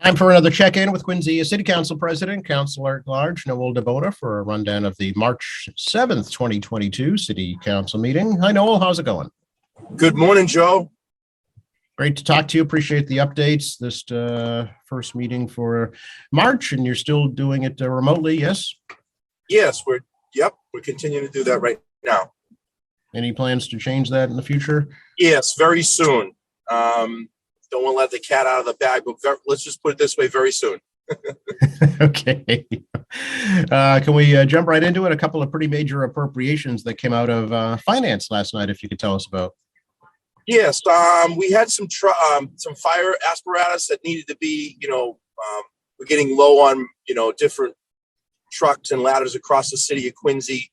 Time for another check-in with Quincy City Council President, Councilor at Large Noel DeBona for a rundown of the March 7th, 2022 City Council meeting. Hi, Noel. How's it going? Good morning, Joe. Great to talk to you. Appreciate the updates. This first meeting for March, and you're still doing it remotely, yes? Yes, we're continuing to do that right now. Any plans to change that in the future? Yes, very soon. Don't want to let the cat out of the bag, but let's just put it this way, very soon. Okay. Can we jump right into it? A couple of pretty major appropriations that came out of finance last night, if you could tell us about. Yes, we had some fire apparatus that needed to be, we're getting low on, different trucks and ladders across the city of Quincy.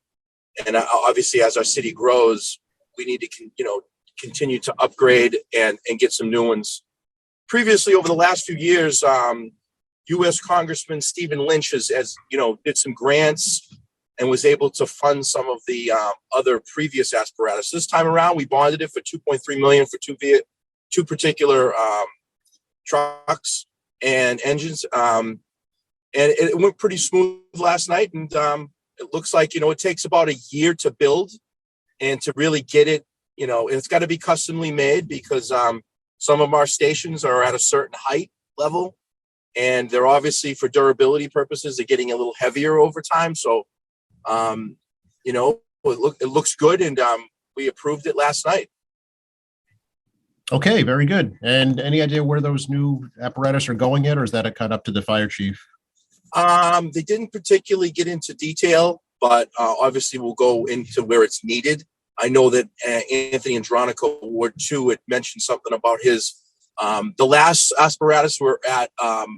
And obviously, as our city grows, we need to, continue to upgrade and get some new ones. Previously, over the last few years, U.S. Congressman Stephen Lynch has did some grants and was able to fund some of the other previous apparatus. This time around, we bonded it for $2.3 million for two particular trucks and engines, and it went pretty smooth last night. And it looks like it takes about a year to build and to really get it. It's got to be customly made because some of our stations are at a certain height level, and they're obviously, for durability purposes, they're getting a little heavier over time. So, it looks good, and we approved it last night. Okay, very good. And any idea where those new apparatus are going yet, or is that a cut up to the fire chief? They didn't particularly get into detail, but obviously we'll go into where it's needed. I know that Anthony Andronico, Ward 2, had mentioned something about his, the last apparatus were at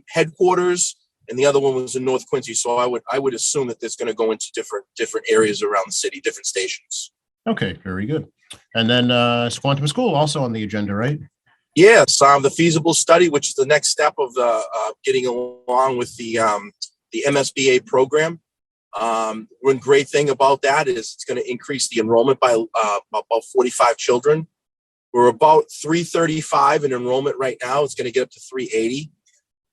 headquarters, and the other one was in North Quincy. So I would assume that it's going to go into different areas around the city, different stations. Okay, very good. And then Quantum School also on the agenda, right? Yes, the feasible study, which is the next step of the getting along with the MSBA program. One great thing about that is it's going to increase the enrollment by about 45 children. We're about 335 in enrollment right now. It's going to get up to 380,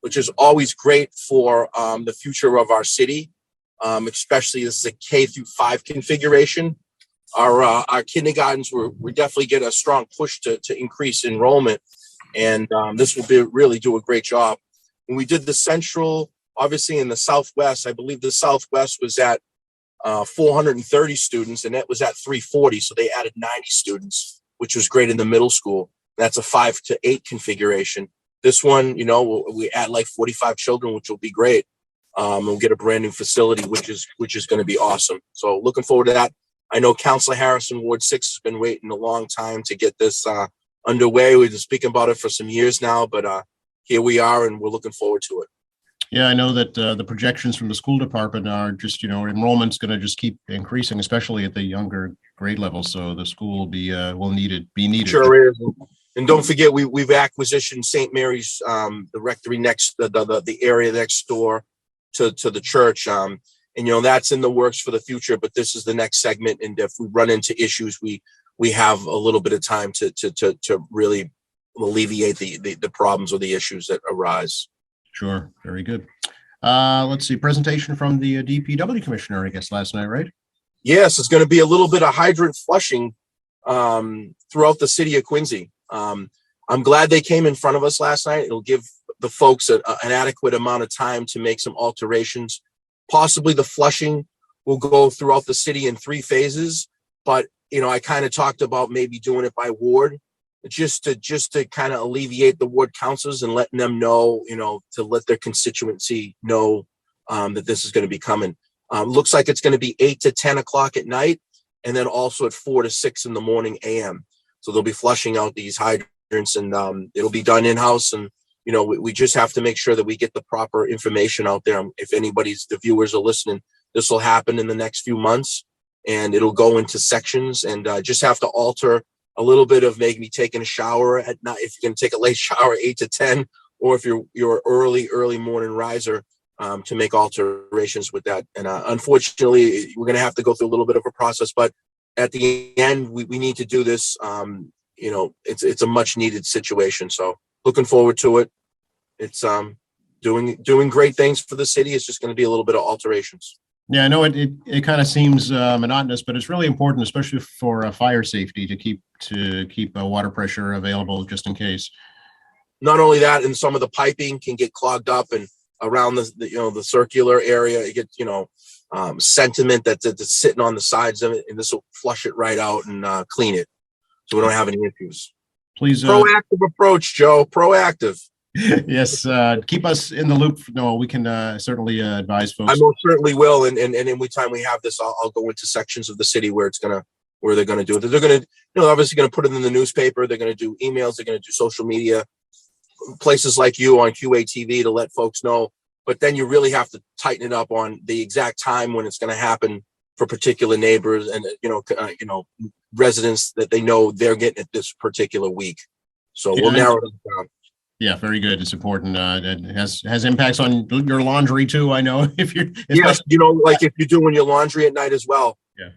which is always great for the future of our city, especially this is a K through 5 configuration. Our kindergartens, we definitely get a strong push to increase enrollment, and this will really do a great job. When we did the central, obviously in the Southwest, I believe the Southwest was at 430 students, and that was at 340. So they added 90 students, which was great in the middle school. That's a 5 to 8 configuration. This one, we add like 45 children, which will be great. We'll get a brand new facility, which is going to be awesome. So looking forward to that. I know Councilor Harrison, Ward 6, has been waiting a long time to get this underway. We've been speaking about it for some years now, but here we are, and we're looking forward to it. Yeah, I know that the projections from the school department are just, enrollment's going to just keep increasing, especially at the younger grade level. So the school will be be needed. Sure is. And don't forget, we've acquisitioned St. Mary's, the rectory next, the area next door to the church. And that's in the works for the future. But this is the next segment, and if we run into issues, we have a little bit of time to really alleviate the problems or the issues that arise. Sure. Very good. Let's see. Presentation from the DPW commissioner, I guess, last night, right? Yes, it's going to be a little bit of hydrant flushing throughout the city of Quincy. I'm glad they came in front of us last night. It'll give the folks an adequate amount of time to make some alterations. Possibly the flushing will go throughout the city in 3 phases, but I kind of talked about maybe doing it by ward. Just to kind of alleviate the ward councils and letting them know, to let their constituency know that this is going to be coming. Looks like it's going to be 8 to 10 o'clock at night, and then also at 4 to 6 in the morning AM. So they'll be flushing out these hydrants, and it'll be done in-house. And we just have to make sure that we get the proper information out there. If the viewers are listening, this will happen in the next few months, and it'll go into sections, and just have to alter a little bit of maybe taking a shower at night if you're going to take a late shower 8 to 10, or if you're early morning riser, to make alterations with that. And unfortunately, we're going to have to go through a little bit of a process, but at the end, we need to do this. It's a much needed situation. So looking forward to it. It's doing great things for the city. It's just going to be a little bit of alterations. Yeah, I know it kind of seems monotonous, but it's really important, especially for fire safety, to keep water pressure available just in case. Not only that, and some of the piping can get clogged up, and around the circular area, it gets sediment that's sitting on the sides of it, and this will flush it right out and clean it, so we don't have any issues. Please, proactive approach, Joe. Proactive. Yes, keep us in the loop. No, we can certainly advise folks. I most certainly will, and every time we have this, I'll go into sections of the city where they're gonna do it. They're gonna, obviously gonna put it in the newspaper. They're gonna do emails. They're gonna do social media, places like you on QATV to let folks know. But then you really have to tighten it up on the exact time when it's gonna happen for particular neighbors and residents that they know they're getting it this particular week. So we'll narrow it down. Yeah, very good. It's important. It has impacts on your laundry too. I know if you're, like if you're doing your laundry at night as well. Yeah.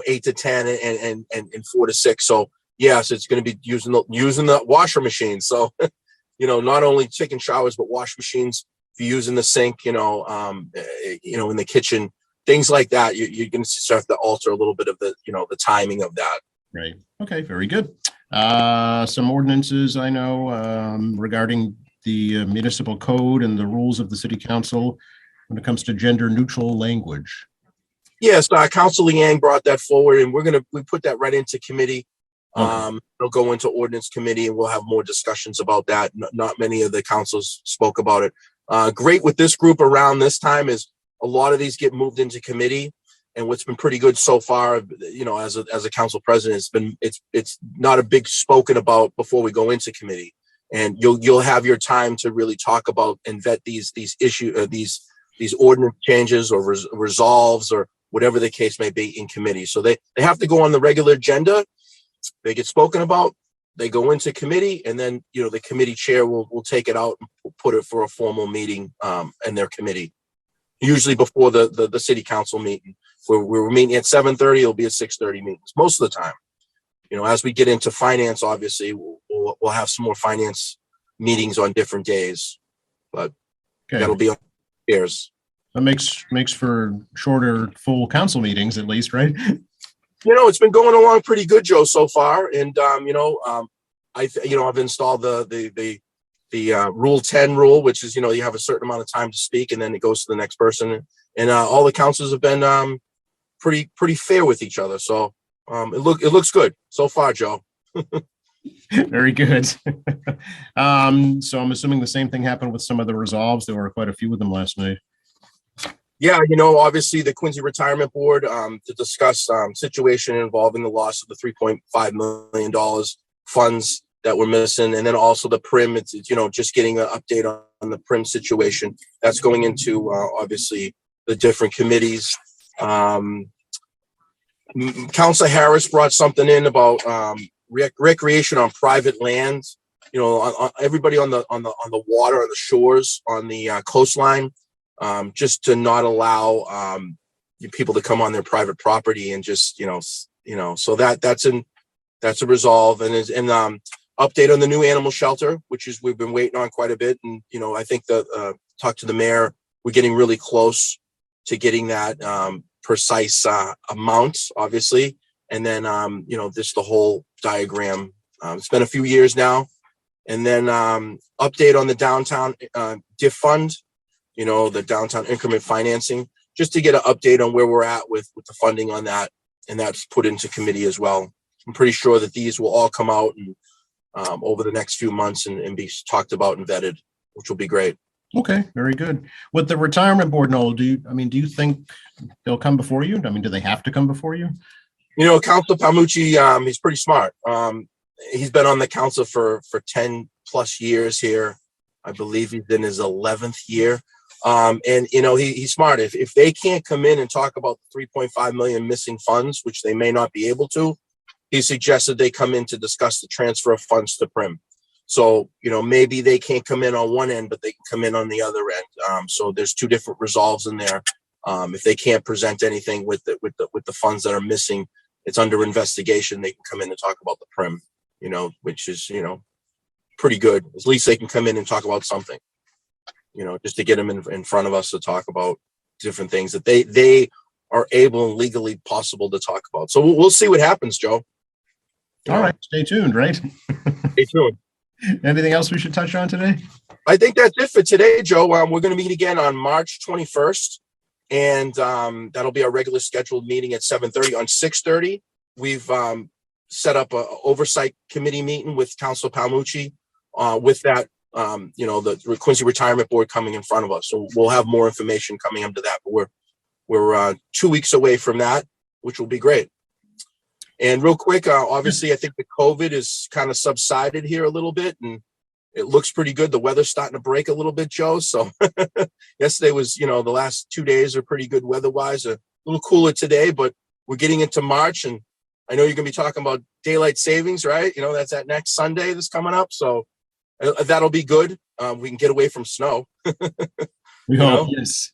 8 to 10 and 4 to 6. So yes, it's going to be using the washer machine. So, not only taking showers, but wash machines. If you're using the sink, in the kitchen, things like that, you're going to start to alter a little bit of the timing of that. Right. Okay. Very good. Some ordinances I know regarding the municipal code and the rules of the city council when it comes to gender neutral language. Yes, Councilor Yang brought that forward, and we put that right into committee. Okay. It'll go into ordinance committee, and we'll have more discussions about that. Not many of the councils spoke about it. Great with this group around this time is a lot of these get moved into committee. And what's been pretty good so far, as a council president, it's not a big spoken about before we go into committee, and you'll have your time to really talk about and vet these these ordinance changes or resolves or whatever the case may be in committee. So they have to go on the regular agenda. They get spoken about. They go into committee, and then the committee chair will take it out and put it for a formal meeting in their committee. Usually before the city council meeting. We're meeting at 7:30. It'll be at 6:30 meetings most of the time. As we get into finance, obviously we'll have some more finance meetings on different days, but that'll be on years. That makes for shorter full council meetings at least, right? It's been going along pretty good, Joe, so far, and I've installed the Rule 10 rule, which is you have a certain amount of time to speak, and then it goes to the next person, and all the councils have been pretty fair with each other. So it looks good so far, Joe. Very good. So I'm assuming the same thing happened with some of the resolves. There were quite a few of them last night. Yeah, obviously the Quincy Retirement Board to discuss situation involving the loss of the $3.5 million funds that were missing, and then also the Prim. It's just getting an update on the Prim situation. That's going into obviously the different committees. Councilor Harris brought something in about recreation on private land. Everybody on the water, on the shores, on the coastline, just to not allow people to come on their private property and just so that's a resolve, and update on the new animal shelter, which is we've been waiting on quite a bit, and I think that talk to the mayor. We're getting really close to getting that precise amount, obviously, and then just the whole diagram. It's been a few years now, and then update on the downtown DIF fund, the downtown increment financing, just to get an update on where we're at with the funding on that, and that's put into committee as well. I'm pretty sure that these will all come out and over the next few months and be talked about and vetted, which will be great. Okay, very good. With the retirement board, Noel, do you think they'll come before you? Do they have to come before you? Councilor Palmucci, he's pretty smart. He's been on the council for 10 plus years here. I believe he's in his 11th year. And he's smart. If they can't come in and talk about the 3.5 million missing funds, which they may not be able to, he suggested they come in to discuss the transfer of funds to Prim. So, maybe they can't come in on one end, but they can come in on the other end. So there's two different resolves in there. If they can't present anything with the funds that are missing, it's under investigation. They can come in and talk about the Prim, which is, pretty good. At least they can come in and talk about something. just to get them in front of us to talk about different things that they are able and legally possible to talk about. So we'll see what happens, Joe. All right, stay tuned, right? Stay tuned. Anything else we should touch on today? I think that's it for today, Joe. We're going to meet again on March 21st, and that'll be our regular scheduled meeting at 7:30. On 6:30, we've set up a oversight committee meeting with Councilor Palmucci with that, the Quincy Retirement Board coming in front of us. So we'll have more information coming up to that, but we're 2 weeks away from that, which will be great. And real quick, obviously, I think the COVID is kind of subsided here a little bit, and it looks pretty good. The weather's starting to break a little bit, Joe. So yesterday was, the last 2 days are pretty good weather-wise. A little cooler today, but we're getting into March, and I know you're going to be talking about daylight savings, right? That's that next Sunday that's coming up. So that'll be good. We can get away from snow. We hope, yes.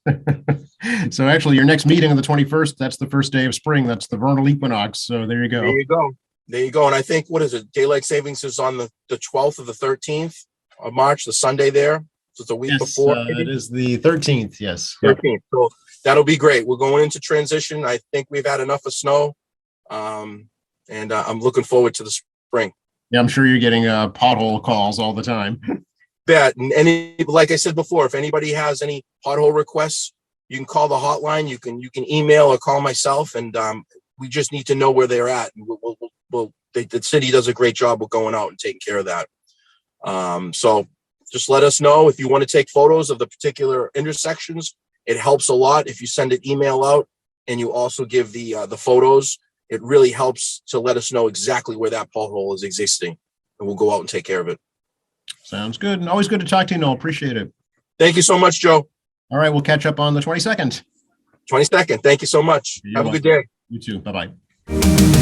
So actually, your next meeting on the 21st, that's the first day of spring. That's the vernal equinox. So there you go. There you go. And I think, what is it? Daylight savings is on the 12th or the 13th of March, the Sunday there. So it's a week before. It is the 13th. Yes. 13th. So that'll be great. We're going into transition. I think we've had enough of snow. And I'm looking forward to the spring. Yeah, I'm sure you're getting pothole calls all the time. Bet. And like I said before, if anybody has any pothole requests, you can call the hotline. You can email or call myself, and we just need to know where they're at. And the city does a great job of going out and taking care of that. So just let us know if you want to take photos of the particular intersections. It helps a lot if you send an email out and you also give the photos. It really helps to let us know exactly where that pothole is existing, and we'll go out and take care of it. Sounds good. And always good to talk to you, Noel. Appreciate it. Thank you so much, Joe. All right. We'll catch up on the 22nd. 22nd. Thank you so much. Have a good day. You too. Bye-bye.